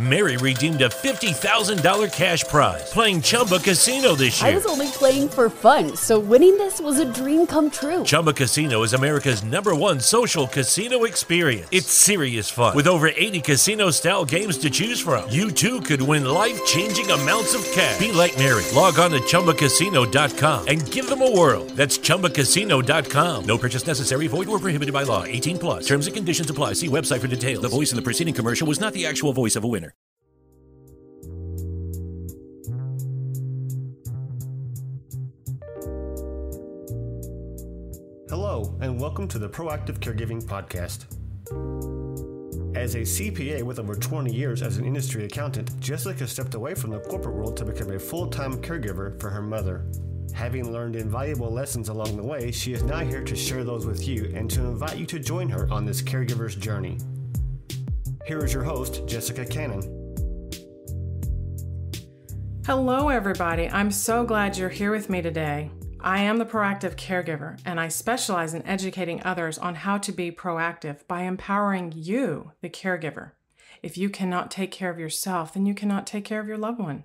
Mary redeemed a $50,000 cash prize playing Chumba Casino this year. I was only playing for fun, so winning this was a dream come true. Chumba Casino is America's #1 social casino experience. It's serious fun. With over 80 casino-style games to choose from, you too could win life-changing amounts of cash. Be like Mary. Log on to ChumbaCasino.com and give them a whirl. That's ChumbaCasino.com. No purchase necessary. Void where prohibited by law. 18 plus. Terms and conditions apply. See website for details. The voice in the preceding commercial was not the actual voice of a winner. Hello, and welcome to the Proactive Caregiving Podcast. As a CPA with over 20 years as an industry accountant, Jessica stepped away from the corporate world to become a full-time caregiver for her mother. Having learned invaluable lessons along the way, she is now here to share those with you and to invite you to join her on this caregiver's journey. Here is your host, Jessica Cannon. Hello, everybody. I'm so glad you're here with me today. I am the Proactive Caregiver, and I specialize in educating others on how to be proactive by empowering you, the caregiver. If you cannot take care of yourself, then you cannot take care of your loved one.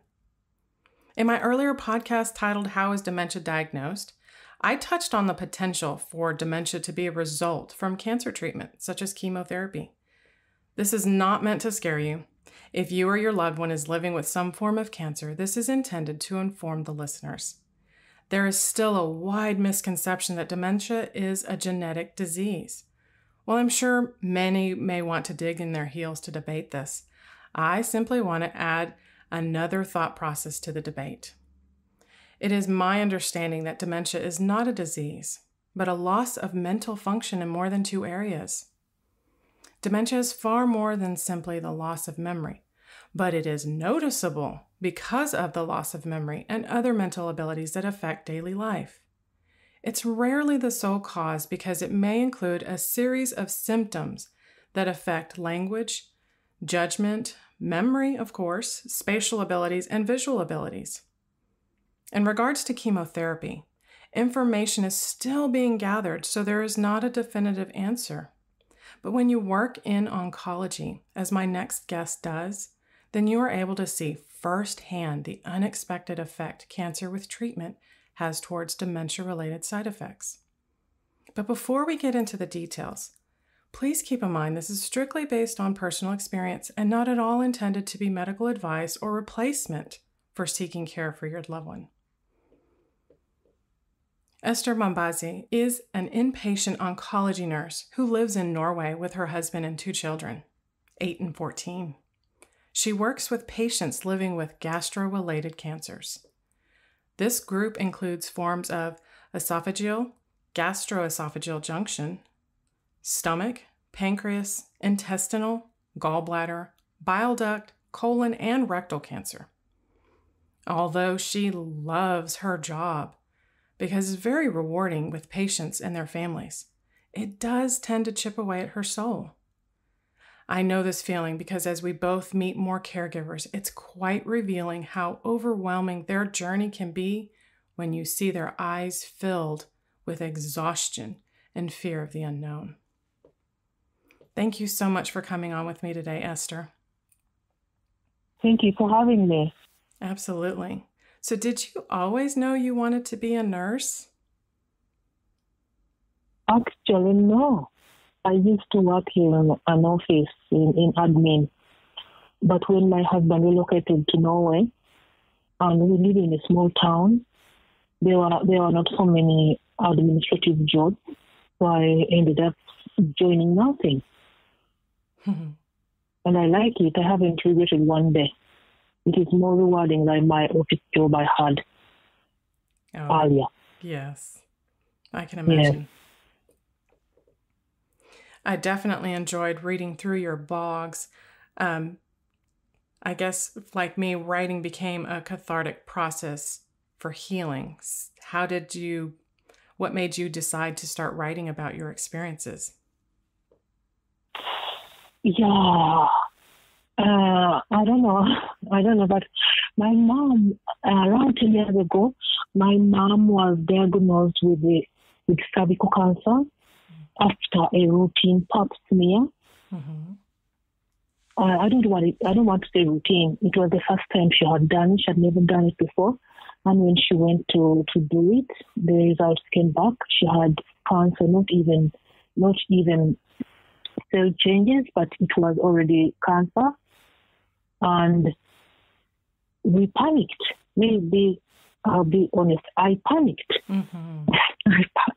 In my earlier podcast titled, How is Dementia Diagnosed?, I touched on the potential for dementia to be a result from cancer treatment, such as chemotherapy. This is not meant to scare you. If you or your loved one is living with some form of cancer, this is intended to inform the listeners. There is still a wide misconception that dementia is a genetic disease. While I'm sure many may want to dig in their heels to debate this, I simply want to add another thought process to the debate. It is my understanding that dementia is not a disease, but a loss of mental function in more than 2 areas. Dementia is far more than simply the loss of memory, but it is noticeable because of the loss of memory and other mental abilities that affect daily life. It's rarely the sole cause because it may include a series of symptoms that affect language, judgment, memory, of course, spatial abilities, and visual abilities. In regards to chemotherapy, information is still being gathered, so there is not a definitive answer. But when you work in oncology, as my next guest does, then you are able to see firsthand the unexpected effect cancer with treatment has towards dementia-related side effects. But before we get into the details, please keep in mind this is strictly based on personal experience and not at all intended to be medical advice or replacement for seeking care for your loved one. Esther Mambazi is an inpatient oncology nurse who lives in Norway with her husband and 2 children, 8 and 14. She works with patients living with gastro-related cancers. This group includes forms of esophageal, gastroesophageal junction, stomach, pancreas, intestinal, gallbladder, bile duct, colon, and rectal cancer. Although she loves her job because it's very rewarding with patients and their families, it does tend to chip away at her soul. I know this feeling because as we both meet more caregivers, it's quite revealing how overwhelming their journey can be when you see their eyes filled with exhaustion and fear of the unknown. Thank you so much for coming on with me today, Esther. Thank you for having me. Absolutely. So did you always know you wanted to be a nurse? Actually, no. I used to work in an office in admin. But when my husband relocated to Norway, and we live in a small town, there were not so many administrative jobs. So I ended up joining nursing. And I like it. I haven't regretted one day. It is more rewarding than my office job I had earlier. Yes, I can imagine. Yes. I definitely enjoyed reading through your blogs. I guess, like me, writing became a cathartic process for healing. What made you decide to start writing about your experiences? Yeah. I don't know, but my mom, around 10 years ago, my mom was diagnosed with cervical cancer after a routine pap smear. Mm-hmm. I don't want it. I don't want to say routine. It was the first time she had done it. She had never done it before. And when she went to do it, the results came back. She had cancer, not even cell changes, but it was already cancer. And we panicked. Maybe I'll be honest. I panicked. Mm-hmm.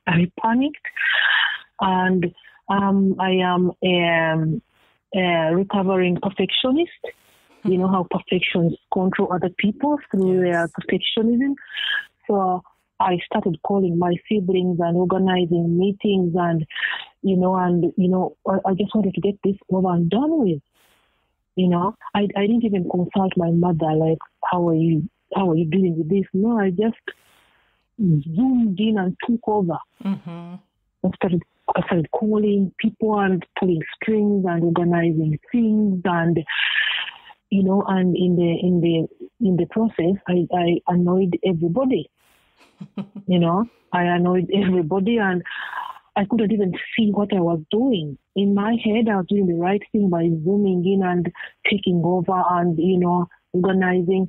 I panicked, and I am a recovering perfectionist. You know how perfectionists control other people through their perfectionism. So I started calling my siblings and organizing meetings, and I just wanted to get this over and done with. I didn't even consult my mother, like, how are you dealing with this? No, I just zoomed in and took over. Mm-hmm. I started calling people and pulling strings and organizing things, and and in the process, I annoyed everybody. I annoyed everybody, and I couldn't even see what I was doing. In my head, I was doing the right thing by zooming in and taking over and, organizing.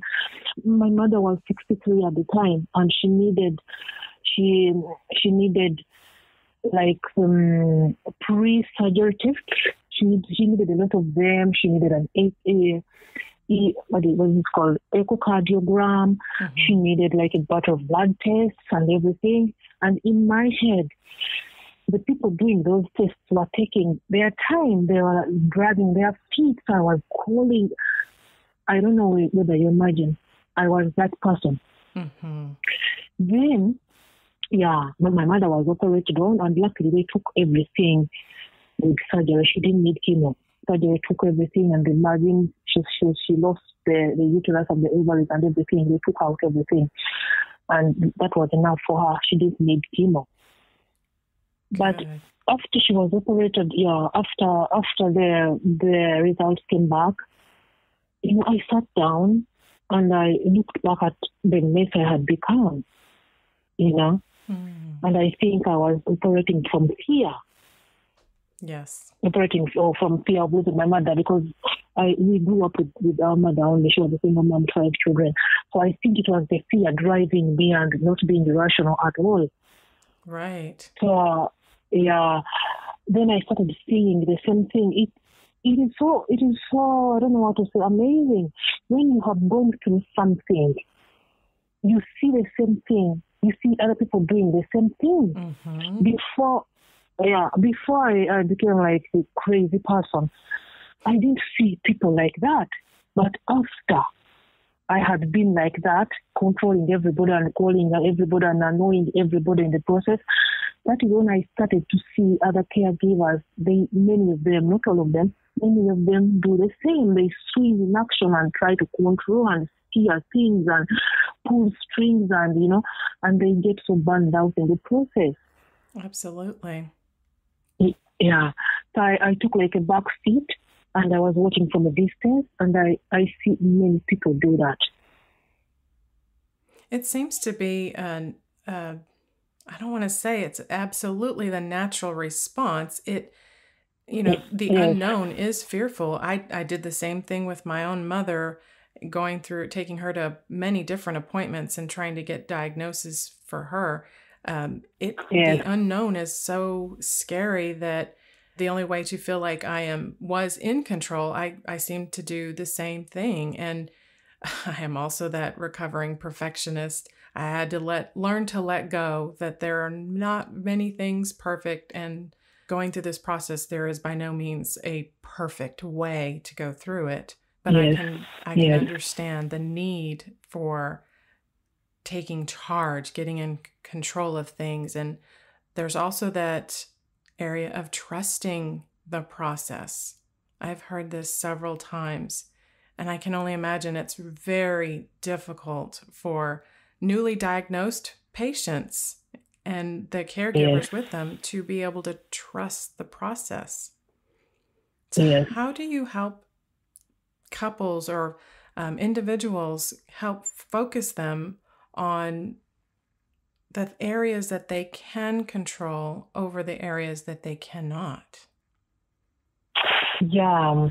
My mother was 63 at the time, and she needed like pre-surgery tests. She needed a lot of them. She needed an what is called echocardiogram. Mm-hmm. She needed like a bunch of blood tests and everything. And in my head, the people doing those tests were taking their time. They were dragging their feet. So I was calling. I don't know whether you imagine. I was that person. Mm-hmm. Then, when my mother was operated on, and luckily they took everything with surgery. She didn't need chemo. Surgery took everything, and imagine she lost the uterus of the ovaries and everything. They took out everything, and that was enough for her. She didn't need chemo. But after she was operated, after the results came back, I sat down and I looked back at the mess I had become, and I think I was operating from fear. Yes. Operating from fear of losing my mother, because we grew up with our mother only. She was a single mom, 5 children. So I think it was the fear driving me and not being irrational at all. Right. So, then I started seeing the same thing. It is so, I don't know how to say, amazing. When you have gone through something, you see the same thing. You see other people doing the same thing. Mm-hmm. Before I became like a crazy person, I didn't see people like that. But after I had been like that, controlling everybody and calling everybody and annoying everybody in the process, that is when I started to see other caregivers. Many of them, not all of them, many of them do the same. They swing in action and try to control and steer things and pull strings, and and they get so burned out in the process. Absolutely. Yeah. So I took like a back seat, and I was watching from a distance, and I see many people do that. It seems to be I don't want to say it's absolutely the natural response. The unknown is fearful. I did the same thing with my own mother, taking her to many different appointments and trying to get diagnoses for her. The unknown is so scary that the only way to feel like was in control, I seem to do the same thing. And I am also that recovering perfectionist. I had to learn to let go that there are not many things perfect, and going through this process, there is by no means a perfect way to go through it. But I can understand the need for taking charge, getting in control of things. And there's also that area of trusting the process. I've heard this several times, and I can only imagine it's very difficult for newly diagnosed patients and the caregivers with them to be able to trust the process. So how do you help couples or individuals help focus them on the areas that they can control over the areas that they cannot? Yeah.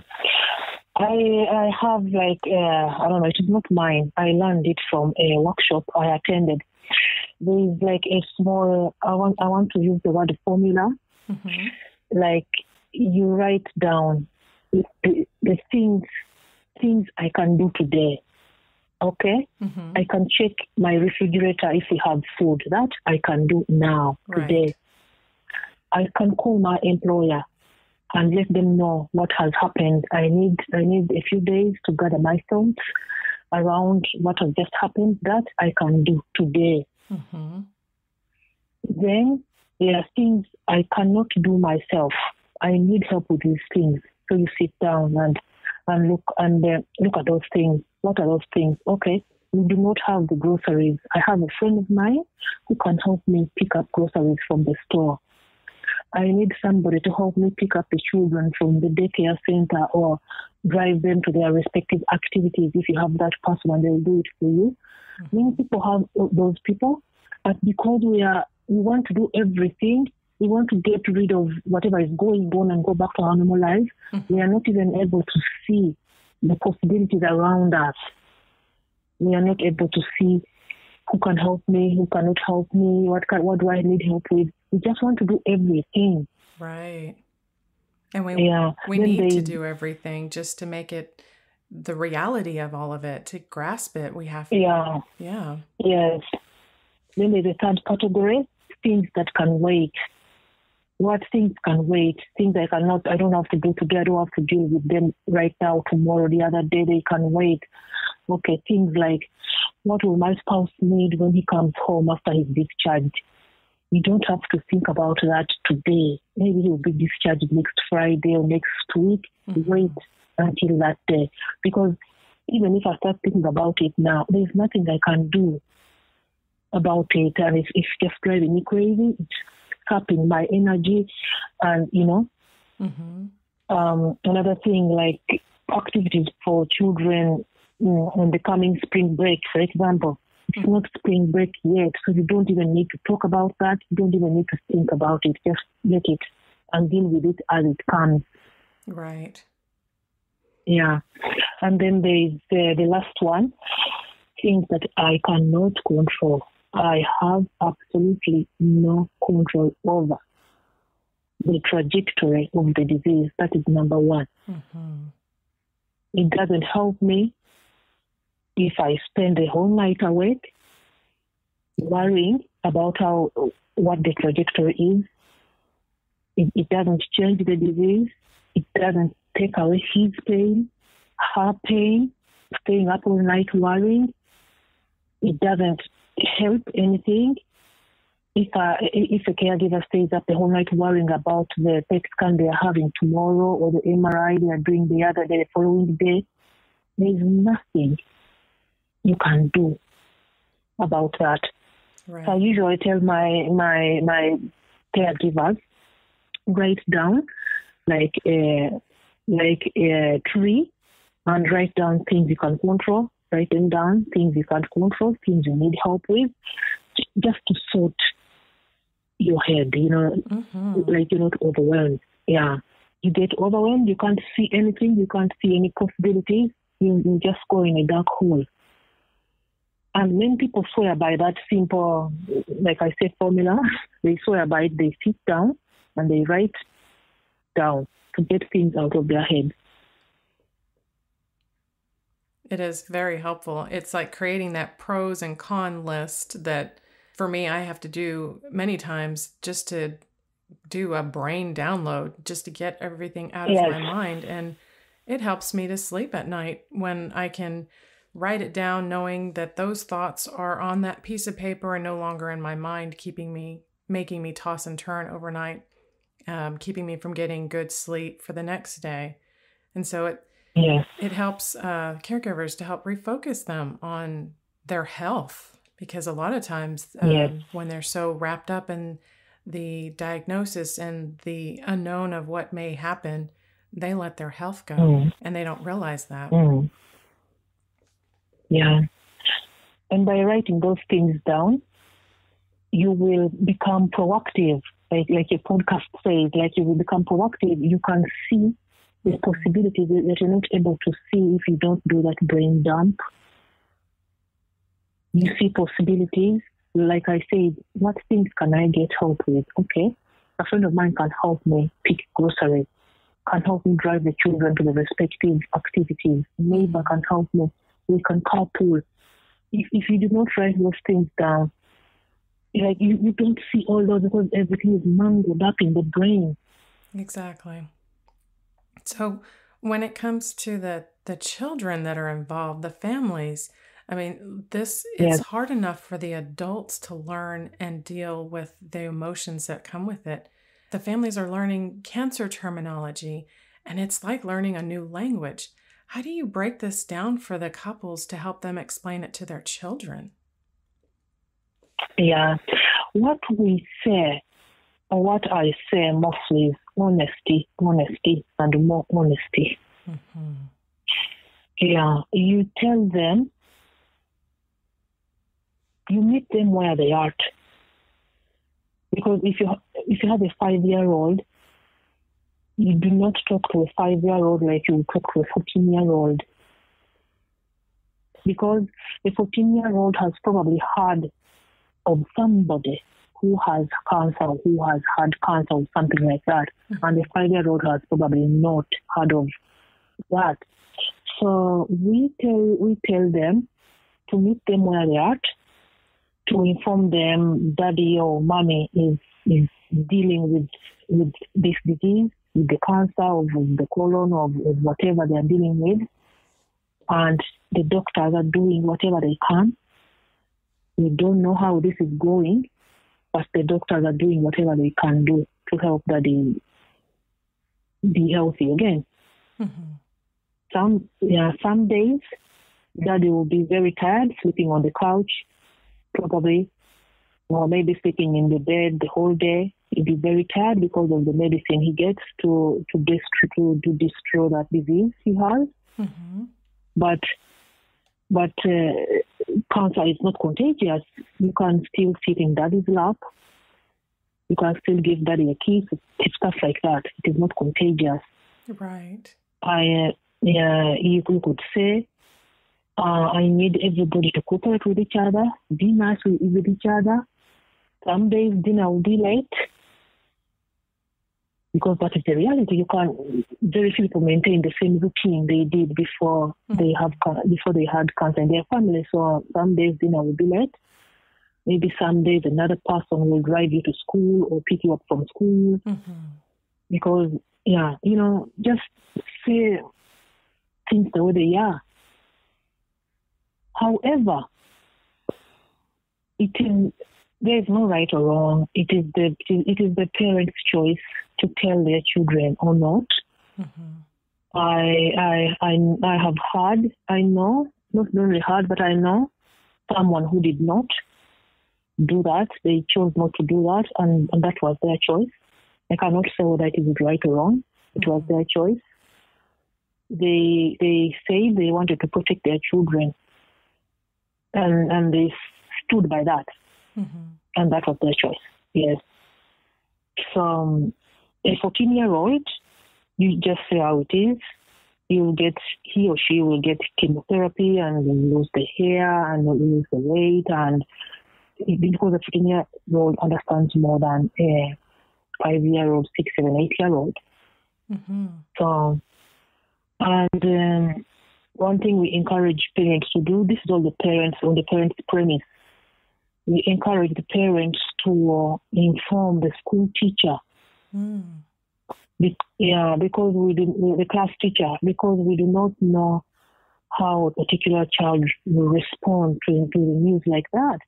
I have like, I don't know, it is not mine. I learned it from a workshop I attended. There is like a small, I want to use the word formula. Like you write down the things I can do today. Okay? I can check my refrigerator if we have food. That I can do now, today. I can call my employer and let them know what has happened. I need a few days to gather my thoughts around what has just happened. That I can do today. Then there are things I cannot do myself. I need help with these things. So you sit down and look at those things. What are those things? Okay, we do not have the groceries. I have a friend of mine who can help me pick up groceries from the store. I need somebody to help me pick up the children from the daycare center or drive them to their respective activities. If you have that person, and they'll do it for you. Many people have those people, but because we want to do everything, we want to get rid of whatever is going on and go back to our normal life. We are not even able to see the possibilities around us. We are not able to see who can help me, who cannot help me, what do I need help with. We just want to do everything. Right. And we need to do everything just to make it the reality of all of it, to grasp it. We have to. Yeah. Yes. Then there's a third category, things that can wait. What things can wait? Things I don't have to do today. I don't have to deal with them right now, tomorrow, the other day. They can wait. Okay, things like, what will my spouse need when he comes home after he's discharged? You don't have to think about that today. Maybe he will be discharged next Friday or next week. Wait until that day. Because even if I start thinking about it now, there's nothing I can do about it. And it's just driving me crazy. It's sapping my energy. And, another thing like activities for children on the coming spring break, for example. It's not spring break yet, so you don't even need to talk about that. You don't even need to think about it. Just let it and deal with it as it comes. Right. Yeah. And then there's the last one, things that I cannot control. I have absolutely no control over the trajectory of the disease. That is number one. It doesn't help me if I spend the whole night awake worrying about what the trajectory is. It doesn't change the disease. It doesn't take away his pain, her pain, staying up all night worrying. It doesn't help anything. If a caregiver stays up the whole night worrying about the PET scan they are having tomorrow or the MRI they are doing the other day, the following day, there is nothing you can do about that. Right. So I usually tell my caregivers, write down like a tree and write down things you can control, write them down, things you can't control, things you need help with, just to sort your head, like you're not overwhelmed. Yeah. You get overwhelmed, you can't see anything, you can't see any possibilities, you just go in a dark hole. And many people swear by that simple, like I said, formula. They swear by it. They sit down and they write down to get things out of their head. It is very helpful. It's like creating that pros and con list that, for me, I have to do many times just to do a brain download, just to get everything out of my mind. And it helps me to sleep at night when I can write it down, knowing that those thoughts are on that piece of paper and no longer in my mind, making me toss and turn overnight, keeping me from getting good sleep for the next day. And so it helps caregivers to help refocus them on their health, because a lot of times when they're so wrapped up in the diagnosis and the unknown of what may happen, they let their health go and they don't realize that. Yeah. And by writing those things down, you will become proactive. Like your podcast says, like you will become proactive. You can see There's possibilities that you're not able to see if you don't do that brain dump. You see possibilities. Like I said, what things can I get help with? Okay, a friend of mine can help me pick groceries, can help me drive the children to the respective activities. Neighbor can help me. We can carpool. If you do not write those things down, like you don't see all those because everything is mangled up in the brain. Exactly. So when it comes to the children that are involved, the families, I mean, it's hard enough for the adults to learn and deal with the emotions that come with it. The families are learning cancer terminology, and it's like learning a new language. How do you break this down for the couples to help them explain it to their children? Yeah. What we say, or what I say mostly is honesty, and more honesty. Mm-hmm. Yeah. You tell them, you meet them where they are. Because if you have a 5-year-old, you do not talk to a 5-year-old like you talk to a 14-year-old. Because a 14-year-old has probably heard of somebody who has cancer, who has had cancer or something like that. Mm-hmm. And the 5-year-old has probably not heard of that. So we tell them to meet them where they are, to inform them daddy or mommy is dealing with this disease, with the cancer or with the colon or with whatever they are dealing with. And the doctors are doing whatever they can. We don't know how this is going, but the doctors are doing whatever they can do to help daddy be healthy again. Mm-hmm. Some days, daddy will be very tired, sleeping on the couch, probably, or maybe sleeping in the bed the whole day. He'll be very tired because of the medicine he gets to destroy that disease he has. Mm-hmm. But cancer is not contagious. You can still sit in daddy's lap. You can still give daddy a kiss, stuff like that. It is not contagious. Right. You could say, I need everybody to cooperate with each other, be nice with each other. Some days dinner will be late because that is the reality. Very few people maintain the same routine they did before they had cancer in their family. So some days dinner will be late. Maybe some days another person will drive you to school or pick you up from school. Mm-hmm. Because, just say things the way they are. However, there is no right or wrong. It is the parents' choice to tell their children or not. Mm-hmm. I have heard, I know, not very hard, but I know someone who did not do that. They chose not to do that, and that was their choice. I cannot say whether it is right or wrong. It was their choice. They say they wanted to protect their children, and they stood by that. Mm-hmm. And that was their choice. Yes. So a 14-year-old, you just say how it is. He or she will get chemotherapy and will lose the hair and will lose the weight, and because a 14-year-old understands more than a 5-year-old, 6, 7, 8-year-old. Mm-hmm. So, and one thing we encourage parents to do, this is all the parents on the parents' premise. We encourage the parents to inform the school teacher. Because the class teacher, because we do not know how a particular child will respond to the news like that.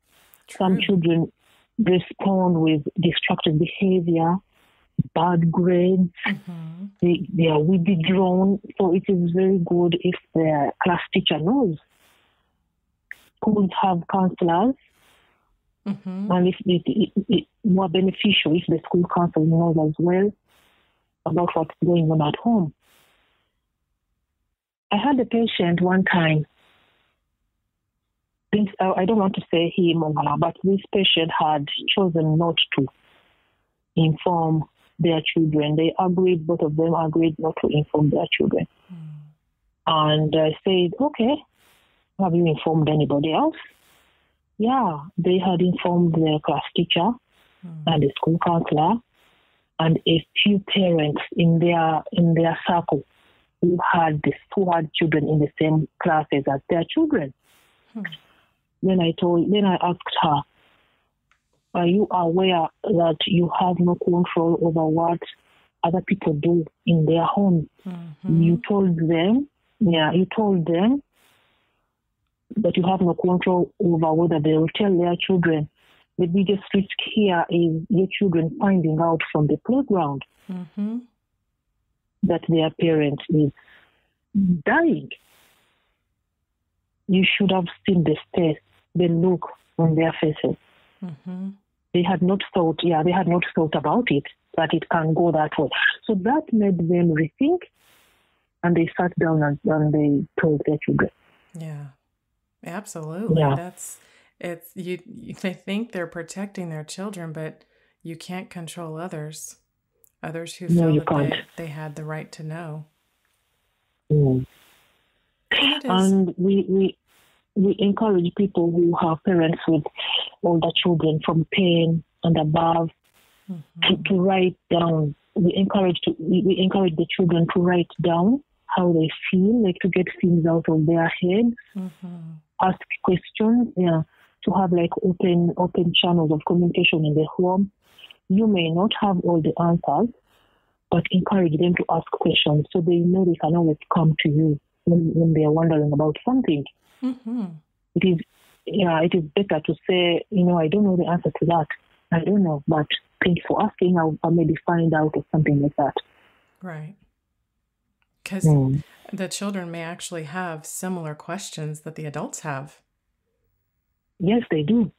True. Some children respond with destructive behavior, bad grades. Mm-hmm. They are withdrawn. So it is very good if the class teacher knows. Schools have counselors. Mm-hmm. And if it more beneficial if the school council knows as well about what's going on at home. I had a patient one time. I don't want to say him or her, but this patient had chosen not to inform their children. They agreed, both of them agreed not to inform their children. And I said, okay, have you informed anybody else? Yeah, they had informed their class teacher and the school counselor and a few parents in their circle who had children in the same classes as their children. Then I asked her, are you aware that you have no control over what other people do in their homes? You told them that you have no control over whether they will tell their children. The biggest risk here is your children finding out from the playground that their parent is dying. You should have seen the stare, the look on their faces. They had not thought about it, that it can go that way. So that made them rethink, and they sat down and they told their children. Yeah, absolutely. Yeah. They think they're protecting their children, but you can't control others who feel that they had the right to know. And we encourage people who have parents with older children from 10 and above to write down. We encourage the children to write down how they feel, like to get things out of their head, ask questions, to have like open channels of communication in the home. You may not have all the answers, but encourage them to ask questions so they know they can always come to you when they are wondering about something. It is better to say, I don't know the answer to that. I don't know, but thanks for asking. I'll maybe find out or something like that. Right. Because the children may actually have similar questions that the adults have. Yes, they do.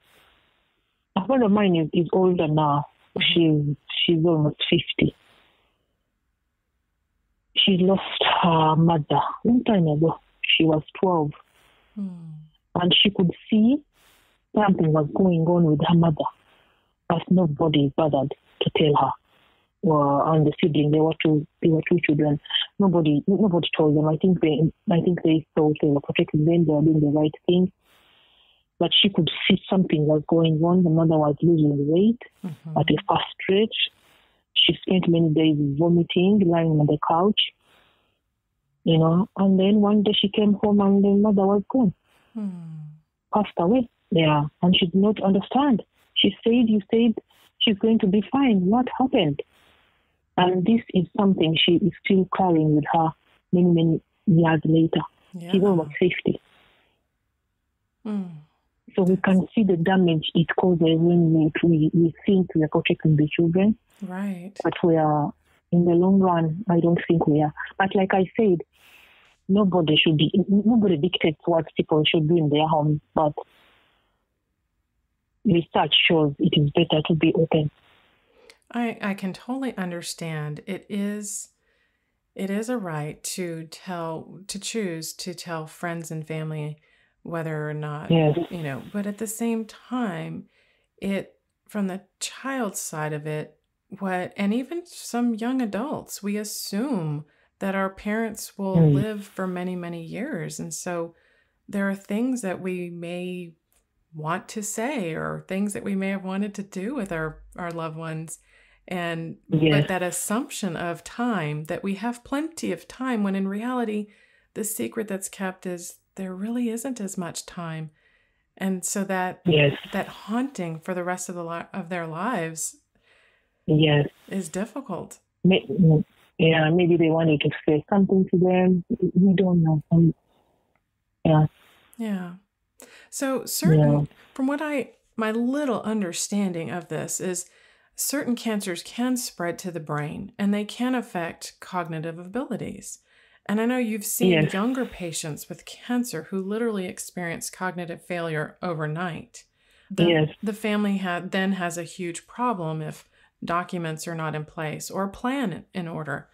A friend of mine is older now. She's almost 50. She lost her mother a long time ago. She was 12. And she could see something was going on with her mother, but nobody bothered to tell her. And the sibling, they were two children. Nobody told them. I think they thought they were protecting them. They were doing the right thing. But she could see something was going on. The mother was losing weight at a fast rate. She spent many days vomiting, lying on the couch. And then one day she came home and the mother was gone. Passed away. Yeah. And she did not understand. She said, you said she's going to be fine. What happened? And this is something she is still carrying with her many, many years later. Yeah. She's almost 50. So we can see the damage it causes when we think we are protecting the children. Right. But we are, in the long run, I don't think we are. But like I said, nobody dictates what people should do in their homes, but research shows it is better to be open. I can totally understand. It is a right to choose to tell friends and family whether or not, but at the same time, from the child's side of it, and even some young adults, we assume that our parents will live for many, many years. And so there are things that we may want to say or things that we may have wanted to do with our loved ones. But that assumption of time, that we have plenty of time, when in reality, the secret that's kept is there really isn't as much time. And so that haunting for the rest of their lives is difficult. Maybe they wanted to say something to them. We don't know. Yeah. So from what my little understanding of this is, certain cancers can spread to the brain and they can affect cognitive abilities. And I know you've seen younger patients with cancer who literally experience cognitive failure overnight. The family then has a huge problem if documents are not in place or a plan in order.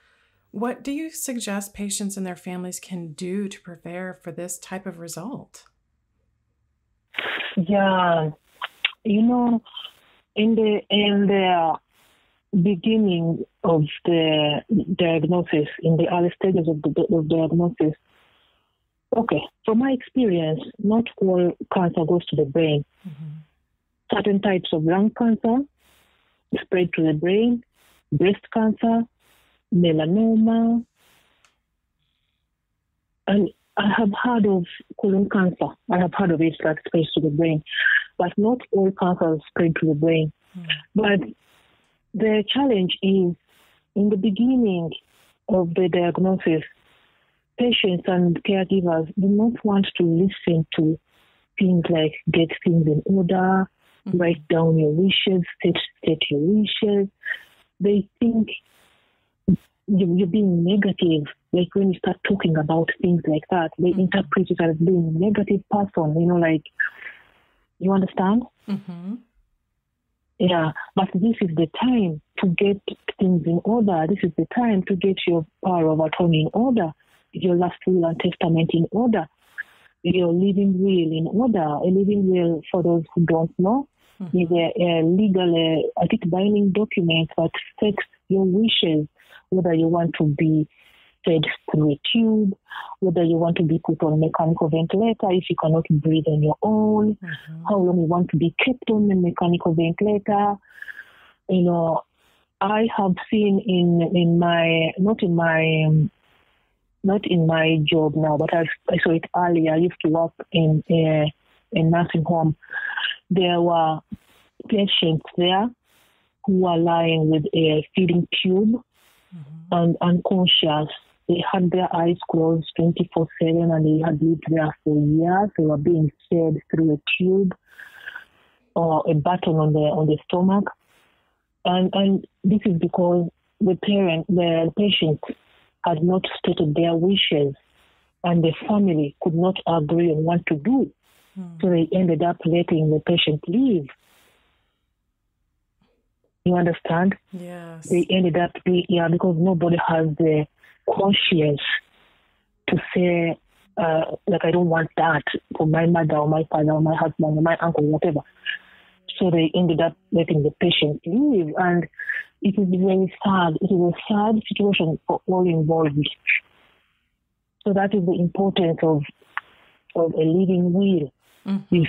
What do you suggest patients and their families can do to prepare for this type of result? Yeah, in the beginning of the diagnosis, in the early stages of the diagnosis, okay, from my experience, not all cancer goes to the brain. Certain types of lung cancer spread to the brain, breast cancer, melanoma, and I have heard of colon cancer. I have heard of it that spreads to the brain, but not all cancers spread to the brain. But the challenge is, in the beginning of the diagnosis, patients and caregivers do not want to listen to things like get things in order, write down your wishes, state your wishes. They think you're being negative. Like when you start talking about things like that, they interpret it as being a negative person, like, you understand? Yeah, but this is the time to get things in order. This is the time to get your power of attorney in order, your last will and testament in order, your living will in order. A living will, for those who don't know, is a legal, I think, binding document that sets your wishes, whether you want to be fed through a tube, whether you want to be put on a mechanical ventilator if you cannot breathe on your own, how long you want to be kept on a mechanical ventilator. I have seen in my not in my job now, but I saw it earlier. I used to work in a nursing home. There were patients there who were lying with a feeding tube and unconscious. They had their eyes closed 24/7, and they had lived there for years. They were being fed through a tube or a button on the stomach, and this is because the patient had not stated their wishes, and the family could not agree on what to do. So they ended up letting the patient leave. You understand? Yes. They ended up because nobody has the conscience to say, I don't want that for my mother or my father or my husband or my uncle, whatever. So they ended up letting the patient leave, and it is very sad. It is a sad situation for all involved. So that is the importance of a living will. You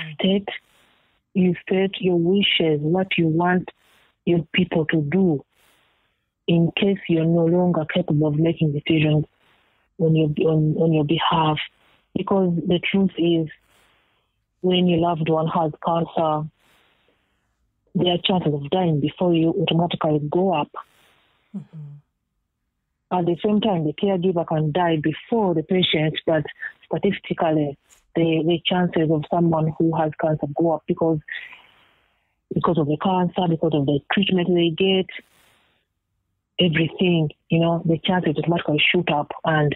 state your wishes, what you want your people to do, in case you're no longer capable of making decisions on your behalf. Because the truth is, when your loved one has cancer, their chances of dying before you automatically go up. At the same time, the caregiver can die before the patient, but statistically, the chances of someone who has cancer go up because of the cancer, because of the treatment they get, everything, the chances automatically shoot up, and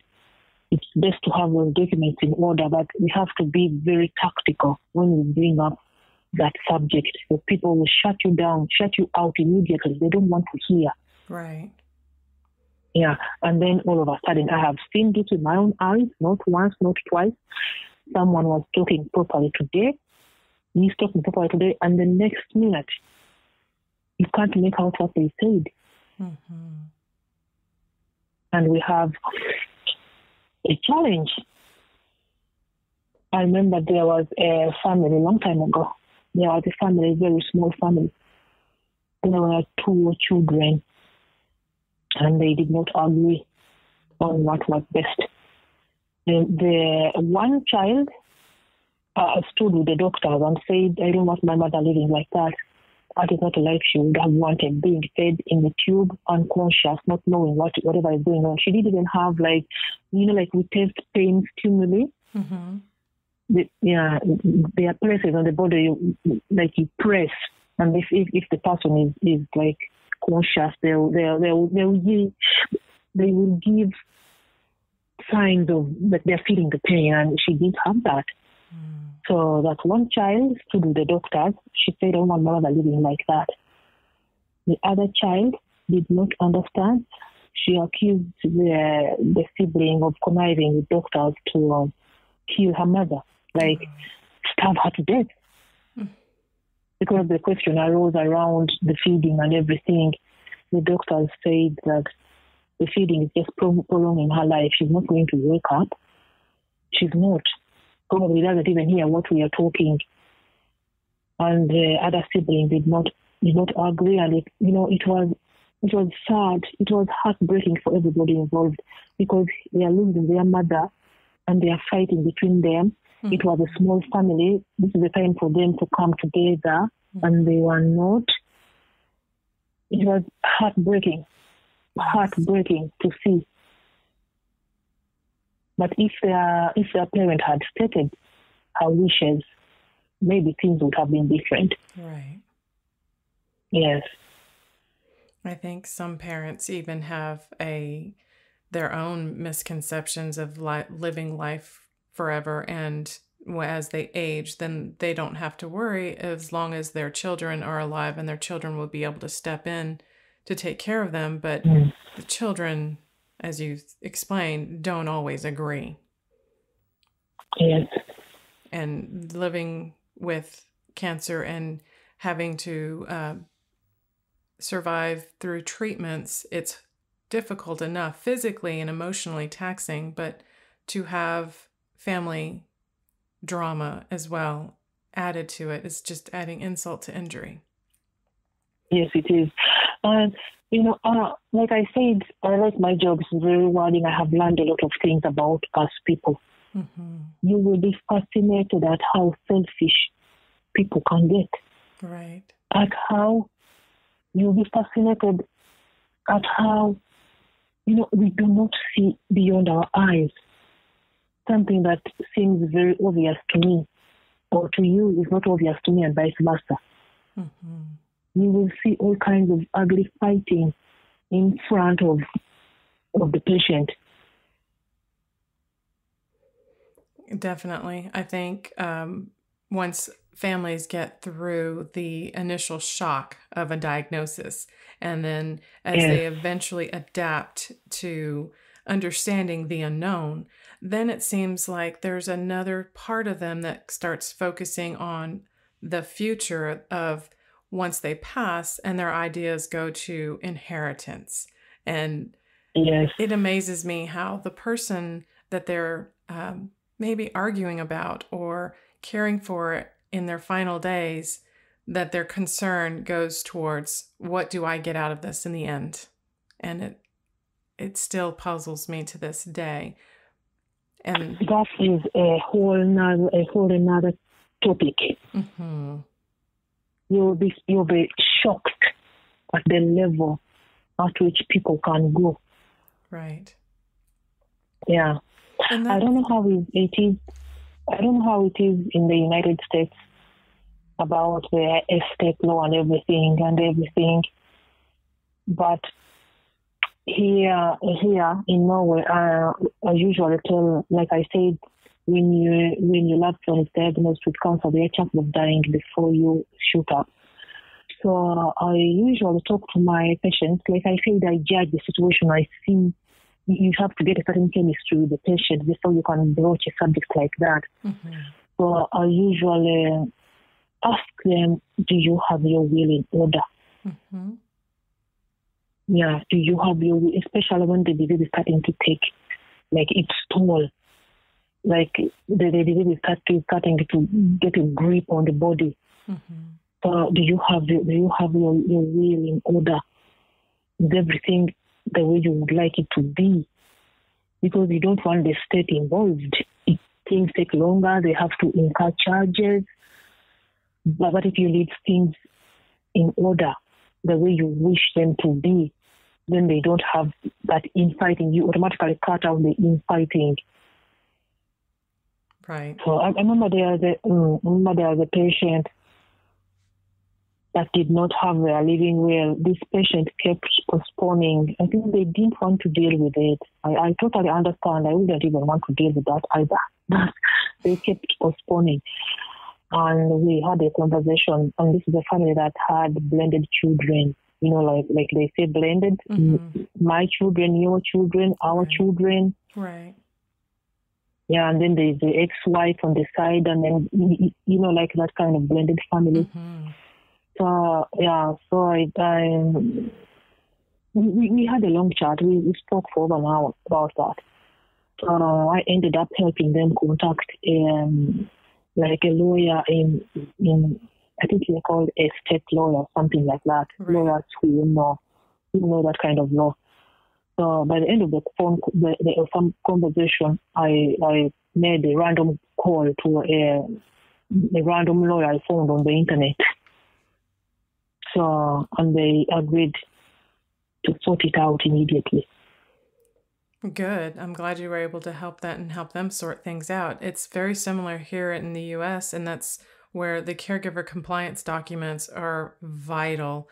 it's best to have those documents in order, but we have to be very tactical when we bring up that subject. So people will shut you down, shut you out immediately. They don't want to hear. Right. Yeah, and then all of a sudden, I have seen this with my own eyes, not once, not twice. Someone was talking properly today, he's talking properly today, and the next minute, you can't make out what they said. And we have a challenge. I remember there was a family a long time ago. There was a family, a very small family. There were 2 children, and they did not agree on what was best. The one child stood with the doctors and said, I don't want my mother living like that. That is not a life she would have wanted, being fed in the tube, unconscious, not knowing whatever is going on. She didn't even have, we test pain stimuli. There are places on the body you press, and if the person is like conscious, they will give signs of that they're feeling the pain, and she didn't have that. So that one child stood with the doctors. She said, "Oh, my mother living like that." The other child did not understand. She accused the sibling of conniving with doctors to kill her mother, starve her to death. Because the question arose around the feeding and everything. the doctors said that the feeding is just prolonging her life. She's not going to wake up. She's not. Probably doesn't even hear what we are talking. And the other sibling did not agree, and it was sad. It was heartbreaking for everybody involved because they are losing their mother and they are fighting between them. Mm-hmm. It was a small family. This is the time for them to come together, and they were not. It was heartbreaking to see. But if their parent had stated her wishes, maybe things would have been different. Right. Yes. I think some parents even have their own misconceptions of living life forever, and as they age, then they don't have to worry as long as their children are alive, and their children will be able to step in to take care of them. But the children, as you explained, don't always agree. Yes. And living with cancer and having to survive through treatments, it's difficult enough, physically and emotionally taxing, but to have family drama as well added to it is just adding insult to injury. Yes, it is. Like I said, I like my job. It's very rewarding. I have learned a lot of things about us people. Mm-hmm. You will be fascinated at how selfish people can get. Right. At how you'll be fascinated at how, we do not see beyond our eyes. Something that seems very obvious to me or to you is not obvious to me, and vice versa. Mm-hmm. You will see all kinds of ugly fighting in front of the patient. Definitely. I think once families get through the initial shock of a diagnosis, and then as they eventually adapt to understanding the unknown, then it seems like there's another part of them that starts focusing on the future of once they pass, and their ideas go to inheritance. And it amazes me how the person that they're maybe arguing about or caring for in their final days, that their concern goes towards, what do I get out of this in the end? And it still puzzles me to this day. And that is a whole another topic. Mm-hmm. You'll be shocked at the level at which people can go. Right. Yeah. I don't know how it is. I don't know how it is in the United States about the estate law and everything. But here in Norway, I usually tell, like I said, when your loved one is diagnosed with cancer, there are chances of dying before you shoot up. So I usually talk to my patients. Like I said, I judge the situation. I see you have to get a certain chemistry with the patient before you can broach a subject like that. Mm-hmm. So I usually ask them, do you have your will in order? Mm-hmm. Yeah, do you have your will, especially when the disease is starting to take like its toll. Like the disease is starting to get a grip on the body. Mm-hmm. So do you have your will in order? Is everything the way you would like it to be? Because you don't want the state involved. If things take longer, they have to incur charges. But if you leave things in order the way you wish them to be, then they don't have that infighting. You automatically cut out the infighting. Right. So I remember there was a patient that did not have their living will. This patient kept postponing. I think they didn't want to deal with it. I totally understand. I wouldn't even want to deal with that either. But they kept postponing. And we had a conversation, and this is a family that had blended children. Like they say blended. Mm-hmm. My children, your children, our children. Right. Yeah, and then there's the ex-wife on the side, and then, like that kind of blended family. Mm-hmm. So we had a long chat. We spoke for over an hour about that. So I ended up helping them contact like a lawyer in I think they're called a state lawyer, something like that. Right. Lawyers who know that kind of law. So by the end of the some conversation, I made a random call to a random lawyer I found on the internet. So, and they agreed to sort it out immediately. Good. I'm glad you were able to help them sort things out. It's very similar here in the U.S., and that's where the caregiver compliance documents are vital,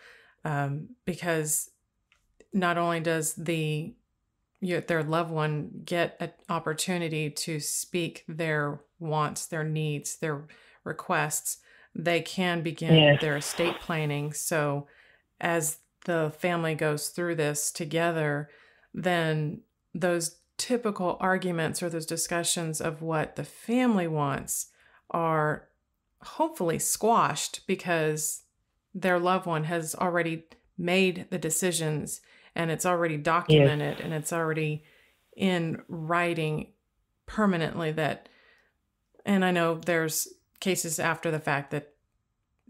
because not only does their loved one get an opportunity to speak their wants, their needs, their requests, they can begin their estate planning. So as the family goes through this together, then those typical arguments or those discussions of what the family wants are hopefully squashed because their loved one has already made the decisions and it's already documented and it's already in writing permanently and I know there's cases after the fact that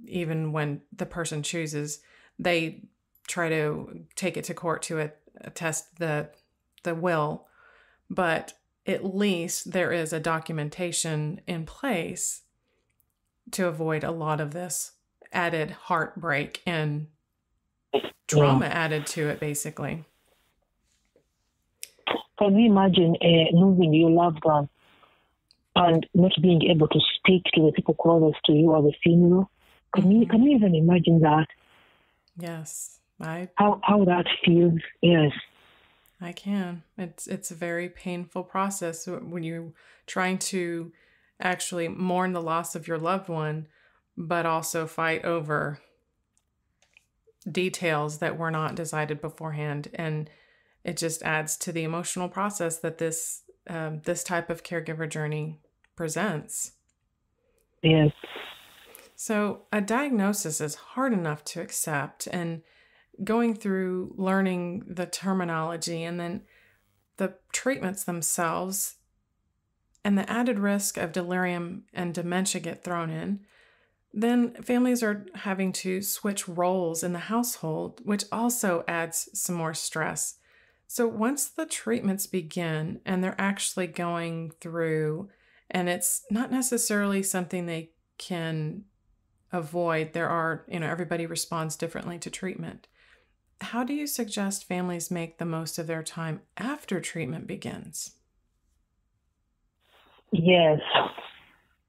even when the person chooses, they try to take it to court to attest the will, but at least there is a documentation in place to avoid a lot of this added heartbreak and trauma added to it, basically. Can you imagine losing your loved one and not being able to speak to the people closest to you at the funeral? Can you even imagine that? Yes, how that feels? Yes, I can. It's a very painful process when you're trying to actually mourn the loss of your loved one, but also fight over details that were not decided beforehand, and it just adds to the emotional process that this type of caregiver journey presents. Yes. So a diagnosis is hard enough to accept, and going through learning the terminology and then the treatments themselves and the added risk of delirium and dementia get thrown in, then families are having to switch roles in the household, which also adds some more stress. So once the treatments begin and they're actually going through, and it's not necessarily something they can avoid, everybody responds differently to treatment. How do you suggest families make the most of their time after treatment begins? Yes.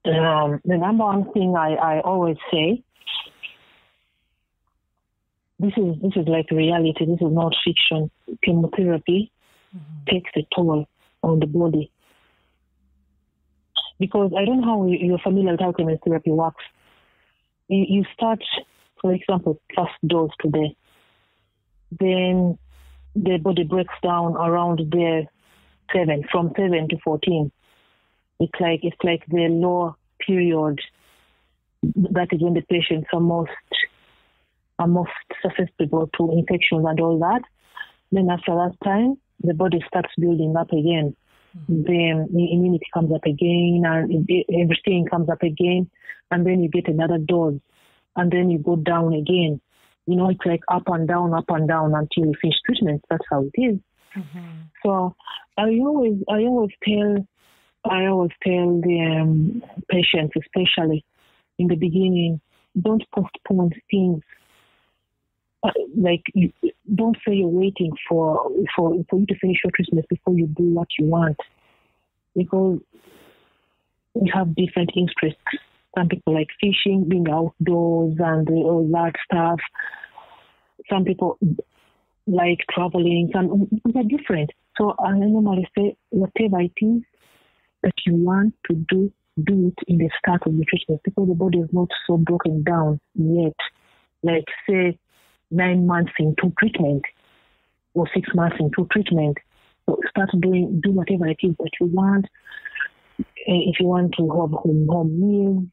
The number one thing I always say, this is like reality. This is not fiction. Chemotherapy takes a toll on the body. Because I don't know how you're familiar with how chemotherapy works. You start, for example, first dose today. Then the body breaks down around from 7 to 14. It's like the low period. That is when the patients are most susceptible to infections and all that. Then after that time, the body starts building up again. Then the immunity comes up again, and everything comes up again, and then you get another dose, and then you go down again. It's like up and down until you finish treatment. That's how it is. So I always tell the patients, especially in the beginning, don't postpone things. Don't say you're waiting for you to finish your treatment before you do what you want, because we have different interests. Some people like fishing, being outdoors, and all that stuff. Some people like traveling. Some are different. So I normally say, whatever it is that you want to do it in the start of the treatment, because the body is not so broken down yet. Like say 9 months into treatment or 6 months into treatment. So start do whatever it is that you want. If you want to have home meals,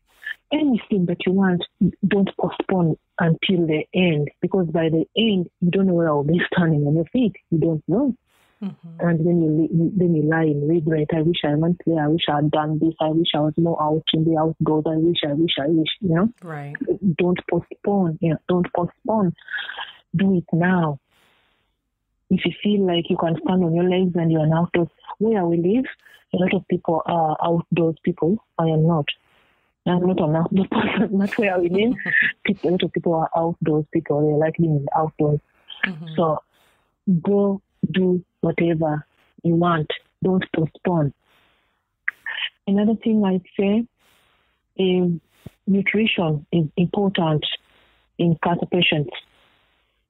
anything that you want, don't postpone until the end, because by the end, you don't know where I'll be standing on your feet. You don't know. Mm-hmm. And then you lie in regret. I wish I went there. I wish I had done this. I wish I was more out in the outdoors. I wish, you know. Right. Don't postpone. Yeah, don't postpone. Do it now. If you feel like you can stand on your legs and you're an outdoors, where we live, a lot of people are outdoors people. I am not. I'm not an outdoor person. Not where we live. A lot of people are outdoors people. They like being in the outdoors. Mm-hmm. So go do whatever you want. Don't postpone. Another thing I'd say is nutrition is important in cancer patients.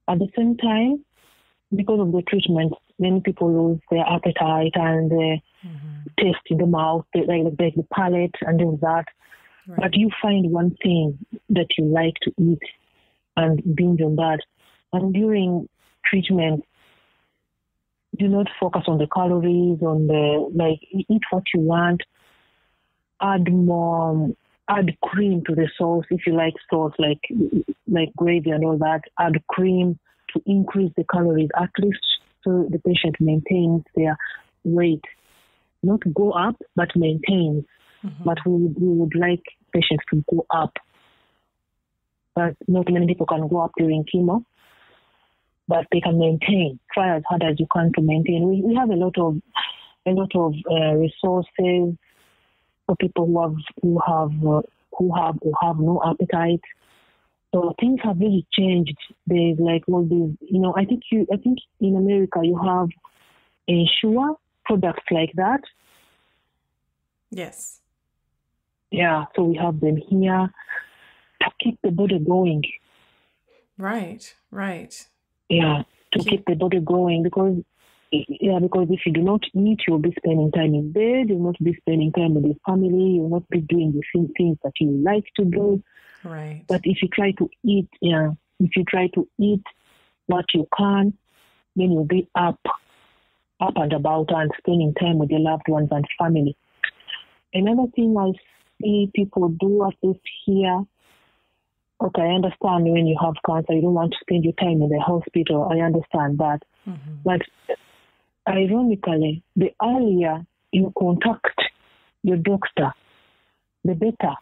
At the same time, because of the treatment, many people lose their appetite and the taste in the mouth, the palate and all that. Right. But you find one thing that you like to eat and binge on that. And during treatment, do not focus on the calories, eat what you want. Add cream to the sauce if you like sauce, like gravy and all that. Add cream to increase the calories, at least so the patient maintains their weight. Not go up, but maintains. Mm-hmm. But we would like patients to go up. But not many people can go up during chemo, but they can maintain. Try as hard as you can to maintain. We have a lot of resources for people who have no appetite. So things have really changed. There's like all these, I think in America you have Ensure products like that. Yes. Yeah, so we have them here to keep the body going. Right. Yeah, to keep the body going because if you do not eat, you'll be spending time in bed, you'll not be spending time with your family, you'll not be doing the same things that you like to do. Right. But if you try to eat, what you can, then you'll be up and about and spending time with your loved ones and family. Another thing I see people do, at least here, okay, I understand when you have cancer, you don't want to spend your time in the hospital. I understand that. Mm-hmm. But ironically, the earlier you contact your doctor, the better.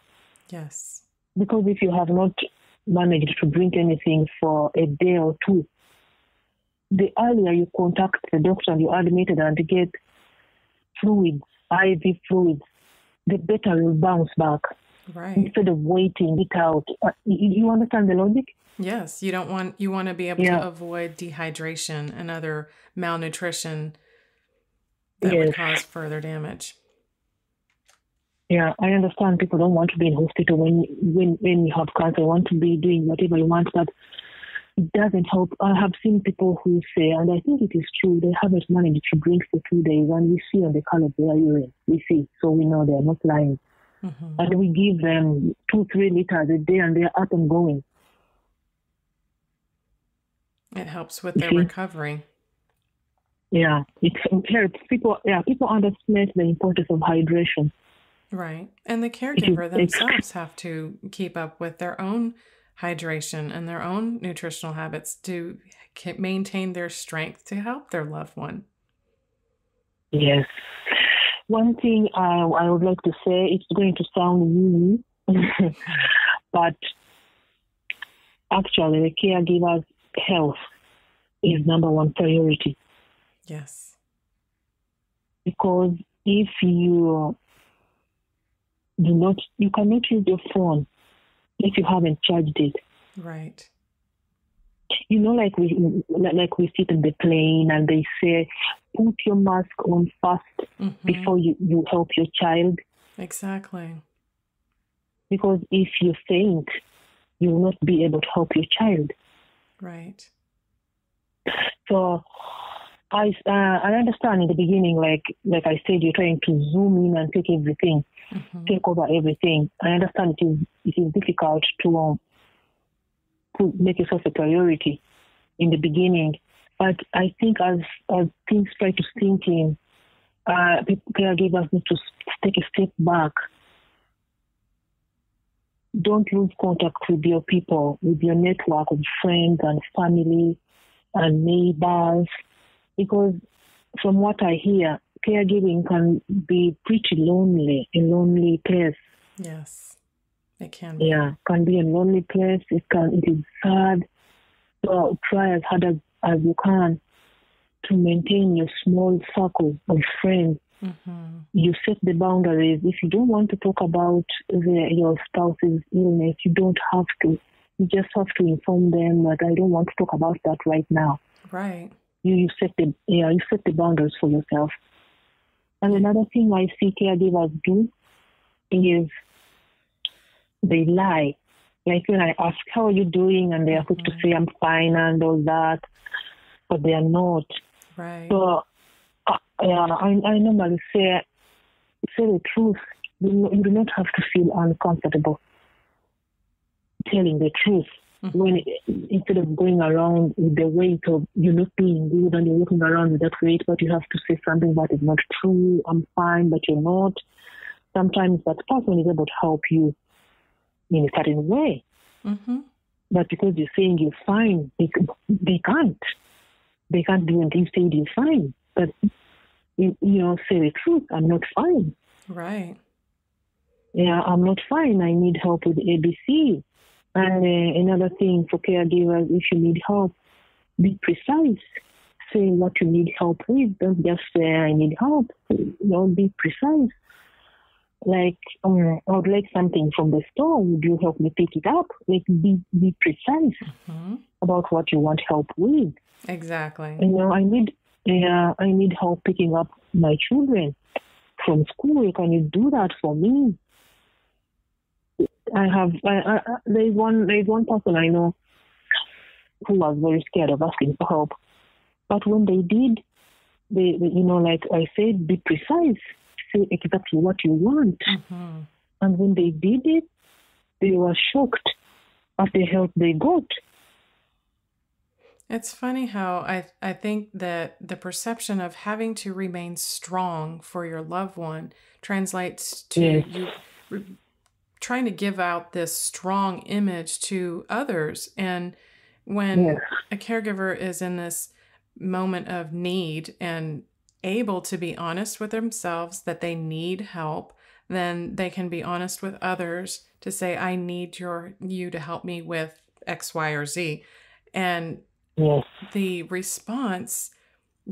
Yes. Because if you have not managed to drink anything for a day or two, the earlier you contact the doctor and you admit it and get fluids, IV fluids, the better you'll bounce back. Right. Instead of waiting it out. You understand the logic? Yes. You want to be able to avoid dehydration and other malnutrition that would cause further damage. Yeah, I understand people don't want to be in hospital when you have cancer. You want to be doing whatever you want, but it doesn't help. I have seen people who say, and I think it is true, they haven't managed to drink for 2 days, and we see on the color of their urine. We see, so we know they're not lying. Mm-hmm. And we give them 2-3 liters a day, and they're up and going. It helps with their recovery. Yeah, it helps. People underestimate the importance of hydration. Right. And the caregiver themselves have to keep up with their own hydration and their own nutritional habits to maintain their strength to help their loved one. Yes. One thing I would like to say, it's going to sound woo, but actually the caregiver's health is number one priority. Yes. Because if you cannot use your phone if you haven't charged it. Right. Like we sit in the plane and they say, put your mask on first before you help your child. Exactly. Because if you faint, you will not be able to help your child. Right. So I understand in the beginning, like I said, you're trying to zoom in and take everything, take over everything. I understand it is difficult to make yourself a priority in the beginning. But I think as things try to sink in, caregivers need to take a step back. don't lose contact with your people, with your network of friends and family and neighbors, because from what I hear, caregiving can be pretty lonely, a lonely place. Yes, it can be. Yeah, can be a lonely place. It is sad. So try as hard as you can to maintain your small circle of friends. Mm-hmm. You set the boundaries. If you don't want to talk about your spouse's illness, you don't have to. You just have to inform them that I don't want to talk about that right now. Right. You set the boundaries for yourself. And another thing I see caregivers do is they lie. Like when I ask, how are you doing? And they are quick to say, I'm fine and all that, but they are not. Right. So I normally say the truth. You do not have to feel uncomfortable telling the truth. Mm-hmm. When instead of going around with the weight of you're not doing good and you're walking around with that weight, but you have to say something that is not true. I'm fine, but you're not. Sometimes that person is able to help you in a certain way. Mm-hmm. But because you're saying you're fine, they can't. They can't do anything. You said you're fine. But, say the truth. I'm not fine. Right. Yeah, I'm not fine. I need help with ABC. And another thing for caregivers, if you need help, be precise. Say what you need help with. Don't just say, I need help. Be precise. Like, I would like something from the store. Would you help me pick it up? Like, be precise about what you want help with. Exactly. I need help picking up my children from school. Can you do that for me? There's one person I know who was very scared of asking for help. But when they did, they like I said, be precise. Say exactly what you want. Mm-hmm. And when they did it, they were shocked at the help they got. It's funny how I think that the perception of having to remain strong for your loved one translates to you trying to give out this strong image to others. And when a caregiver is in this moment of need and able to be honest with themselves that they need help, then they can be honest with others to say, I need you to help me with X, Y, or Z. And the response,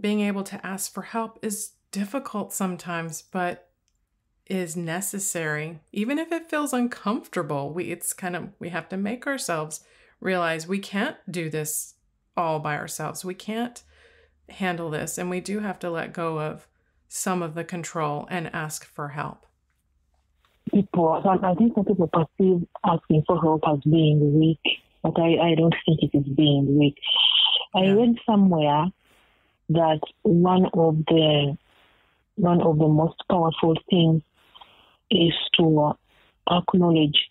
being able to ask for help, is difficult sometimes, but is necessary. Even if it feels uncomfortable, we have to make ourselves realize we can't do this all by ourselves. We can't handle this, and we do have to let go of some of the control and ask for help. I think some people perceive asking for help as being weak, but I don't think it is being weak. I read somewhere that one of the most powerful things is to acknowledge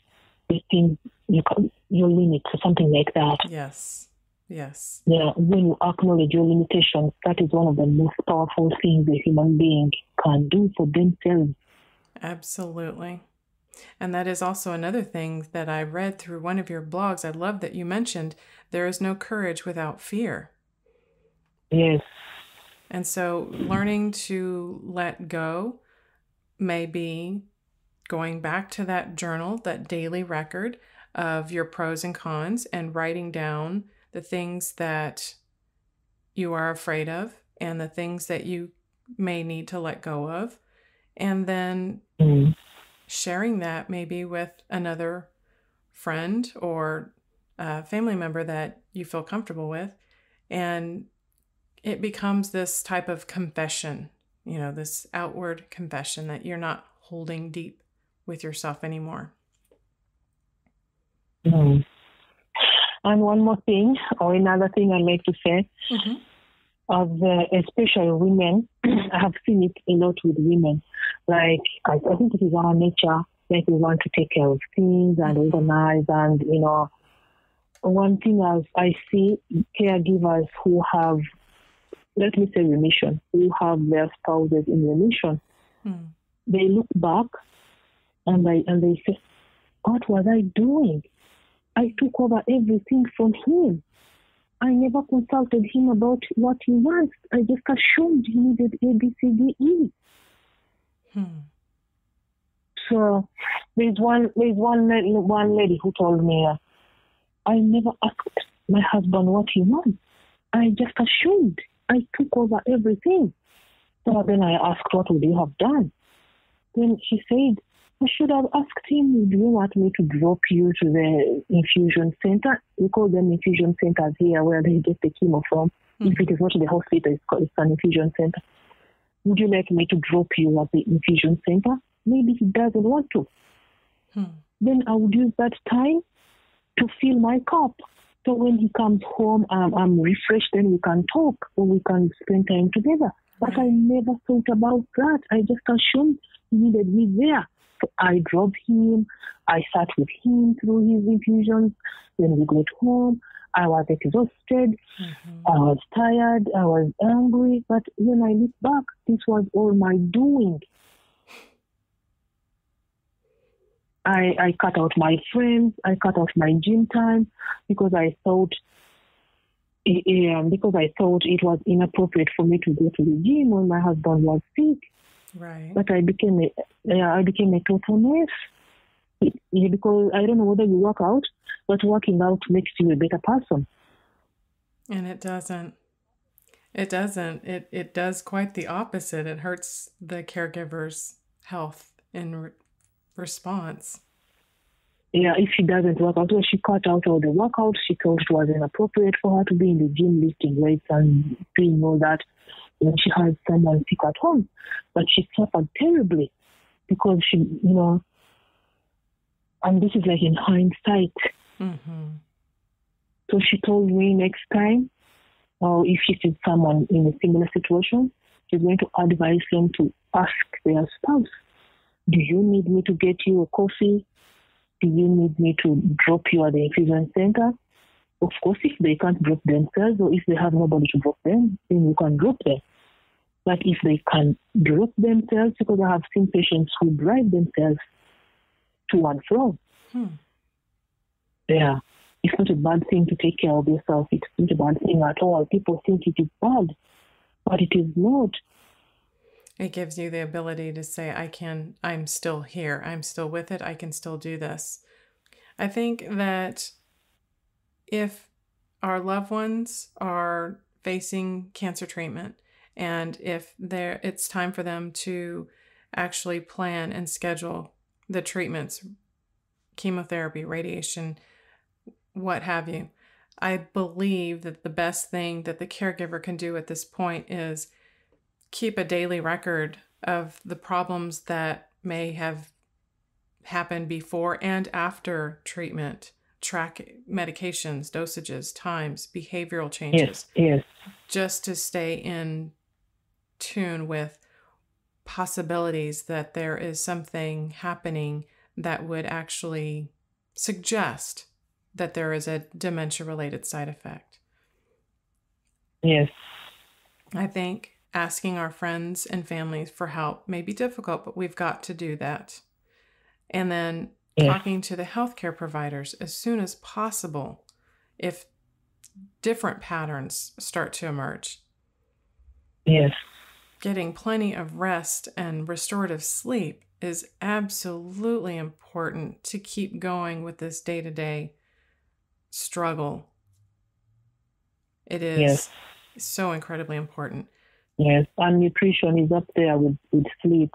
the things your limits or something like that. Yes. Yeah, when you acknowledge your limitations, that is one of the most powerful things a human being can do for themselves. Absolutely. And that is also another thing that I read through one of your blogs. I love that you mentioned there is no courage without fear. Yes. And so learning to let go may be going back to that journal, that daily record of your pros and cons, and writing down the things that you are afraid of and the things that you may need to let go of. And then sharing that maybe with another friend or a family member that you feel comfortable with. And it becomes this type of confession, this outward confession that you're not holding deep with yourself anymore. And one more thing, or another thing I'd like to say, especially women, I have seen it a lot with women. Like, I think it is our nature, like we want to take care of things and organize. And, one thing I see caregivers who have, let me say remission, who have their spouses in remission, they look back and they say, What was I doing? I took over everything from him. I never consulted him about what he wants. I just assumed he needed A, B, C, D, E. So there's one lady who told me, I never asked my husband what he wants. I just assumed. I took over everything. So then I asked, what would you have done? Then she said, I should have asked him, do you want me to drop you to the infusion center? We call them infusion centers here where they get the chemo from. If it is not the hospital, it's an infusion center. Would you like me to drop you at the infusion center? Maybe he doesn't want to. Then I would use that time to fill my cup. So when he comes home, I'm refreshed, then we can talk or we can spend time together. But I never thought about that. I just assumed he needed me there. So I drove him. I sat with him through his infusions. When we got home, I was exhausted. I was tired. I was angry. But when I look back, this was all my doing. I cut out my friends. I cut out my gym time because I thought it was inappropriate for me to go to the gym when my husband was sick. Right. But I became a total mess. Because I don't know whether you work out, but working out makes you a better person. And it doesn't. It doesn't. It does quite the opposite. It hurts the caregiver's health in response. Yeah, if she doesn't work out, well, she cut out all the workouts. She thought it was inappropriate for her to be in the gym lifting weights and doing all that when she had someone sick at home. But she suffered terribly because she, and this is like in hindsight. So she told me next time, or if she sees someone in a similar situation, she's going to advise them to ask their spouse, do you need me to get you a coffee? Do you need me to drop you at the infusion center? Of course, if they can't drop themselves or if they have nobody to drop them, then you can drop them. But if they can drop themselves, because I have seen patients who drive themselves to and from. Yeah, it's not a bad thing to take care of yourself. It's not a bad thing at all. People think it is bad, but it is not. It gives you the ability to say, I'm still here. I'm still with it. I can still do this. I think that if our loved ones are facing cancer treatment and if it's time for them to actually plan and schedule the treatments, chemotherapy, radiation, what have you, I believe that the best thing that the caregiver can do at this point is keep a daily record of the problems that may have happened before and after treatment, track medications, dosages, times, behavioral changes. Yes. Just to stay in tune with possibilities that there is something happening that would actually suggest that there is a dementia-related side effect. Yes. I think asking our friends and families for help may be difficult, but we've got to do that. And then talking to the healthcare providers as soon as possible if different patterns start to emerge. Yes. Getting plenty of rest and restorative sleep is absolutely important to keep going with this day-to-day struggle. It is so incredibly important. Yes, and nutrition is up there with sleep.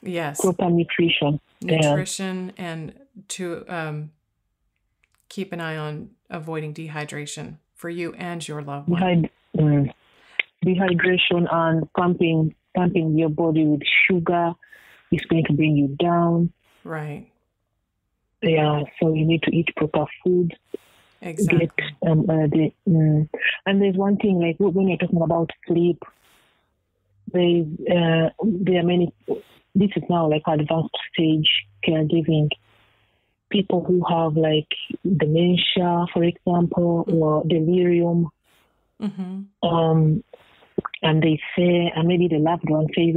Yes. Proper nutrition. Nutrition and to keep an eye on avoiding dehydration for you and your loved one. Dehydration and pumping your body with sugar is going to bring you down. Right. Yeah, so you need to eat proper food. Exactly. And there's one thing, like when you're talking about sleep, there are many, this is now like advanced stage caregiving, people who have like dementia, for example, or delirium. And they say, and maybe the loved one says,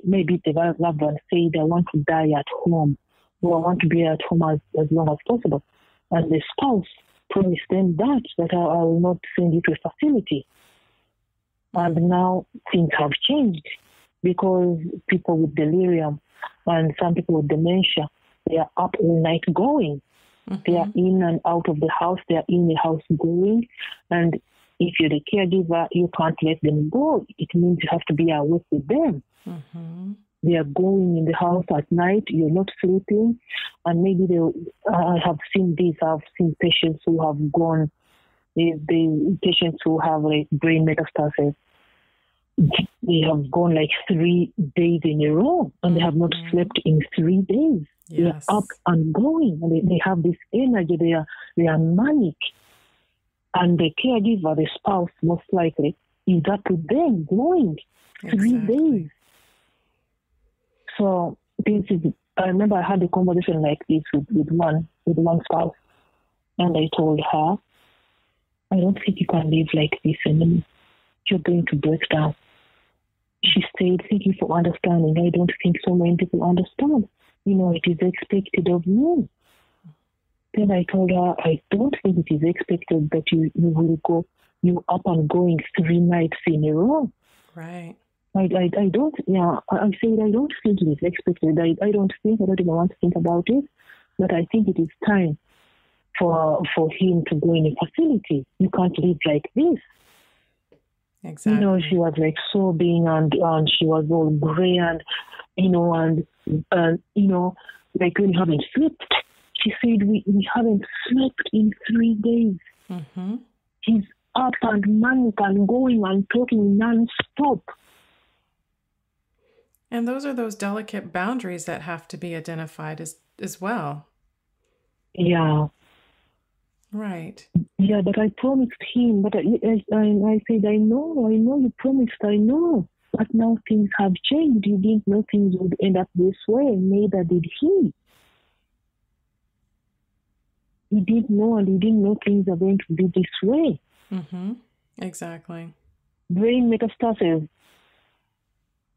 maybe the loved one says, I want to die at home. I want to be at home as long as possible. And the spouse promised them that I will not send you to a facility. And now things have changed because people with delirium and some people with dementia, they are up all night going. They are in and out of the house. They are in the house going. And if you're the caregiver, you can't let them go. It means you have to be awake with them. They are going in the house at night. You're not sleeping. And maybe I have seen this. I've seen patients who have gone, the patients who have like brain metastasis. They have gone like 3 days in a row and they have not slept in 3 days. Yes. They are up and going and they have this energy. They are manic. And the caregiver, the spouse, most likely, is up to them going 3 days. So I remember I had a conversation like this with one spouse, and I told her, I don't think you can live like this anymore. You're going to break down. She said, thank you for understanding. I don't think so many people understand. It is expected of you. Then I told her, I don't think it is expected that you will go, you up and going 3 nights in a row. Right. I don't, I said, I don't think it is expected. I don't even want to think about it, but I think it is time for him to go in a facility. You can't live like this. Exactly. She was like sobbing and she was all gray and like we haven't slept. She said, we haven't slept in 3 days. He's up and manic and going and talking non-stop. And those are those delicate boundaries that have to be identified as well. Yeah. Right. Yeah, but I promised him, but I said, I know you promised, I know. But now things have changed. You didn't know things would end up this way, neither did he. He didn't know, and he didn't know things are going to be this way. Exactly. Brain metastasis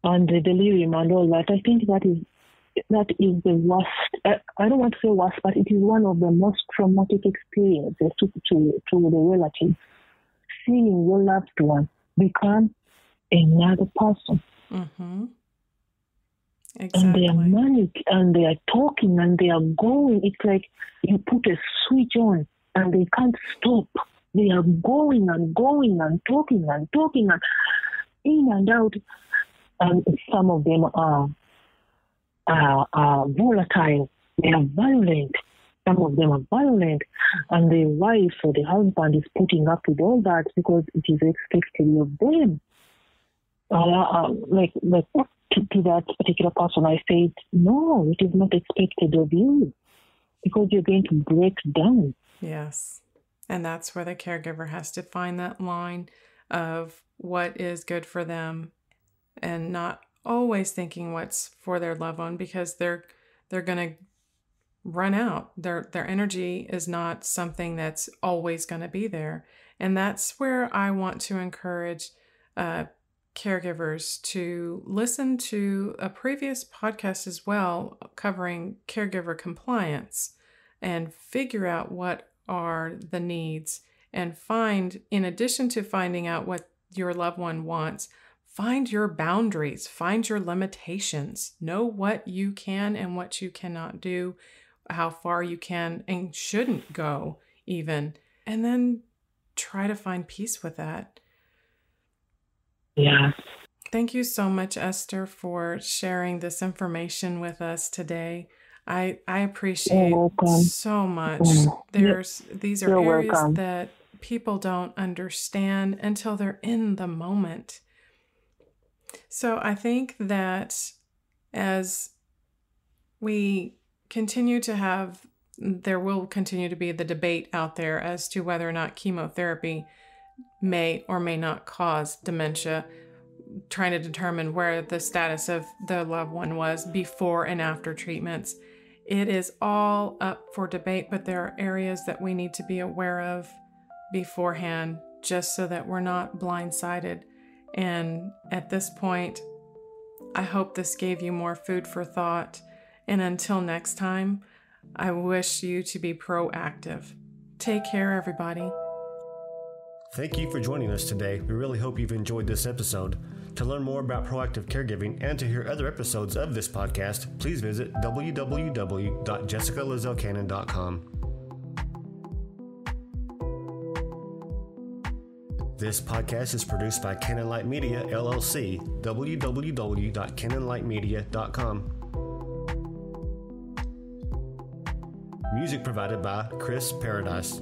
and the delirium and all that, I think that is the worst. I don't want to say worst, but it is one of the most traumatic experiences to the relative. Seeing your loved one become another person. Exactly. And they are manic and they are talking and they are going. It's like you put a switch on and they can't stop. They are going and going and talking and in and out. And some of them are volatile. They are violent. Some of them are violent. And the wife or the husband is putting up with all that because it is expected of them. To that particular person, I said, no, it is not expected of you because you're going to break down. Yes. And that's where the caregiver has to find that line of what is good for them and not always thinking what's for their loved one because they're going to run out. Their energy is not something that's always going to be there. And that's where I want to encourage caregivers to listen to a previous podcast as well covering caregiver compliance and figure out what are the needs and find, in addition to finding out what your loved one wants, find your boundaries, find your limitations, know what you can and what you cannot do, how far you can and shouldn't go even, and then try to find peace with that. Yeah. Thank you so much, Esther, for sharing this information with us today. I appreciate so much. These are areas that people don't understand until they're in the moment. So I think that as we continue to have, there will continue to be the debate out there as to whether or not chemotherapy may or may not cause dementia, trying to determine where the status of the loved one was before and after treatments. It is all up for debate, but there are areas that we need to be aware of beforehand just so that we're not blindsided. And at this point, I hope this gave you more food for thought And until next time, I wish you to be proactive. Take care, everybody. Thank you for joining us today. We really hope you've enjoyed this episode. To learn more about proactive caregiving and to hear other episodes of this podcast, please visit www.jessicalazelcannon.com. This podcast is produced by Cannon Light Media, LLC, www.cannonlightmedia.com. Music provided by Chris Paradise.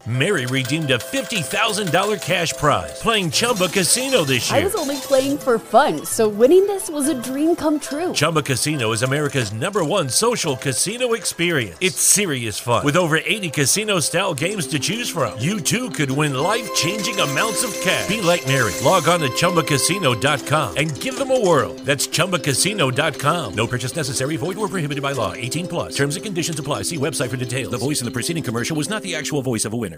Mary redeemed a $50,000 cash prize playing Chumba Casino this year. I was only playing for fun, so winning this was a dream come true. Chumba Casino is America's #1 social casino experience. It's serious fun. With over 80 casino-style games to choose from, you too could win life-changing amounts of cash. Be like Mary. Log on to ChumbaCasino.com and give them a whirl. That's ChumbaCasino.com. No purchase necessary. Void or prohibited by law. 18+. Terms and conditions apply. See website for details. The voice in the preceding commercial was not the actual voice of a winner.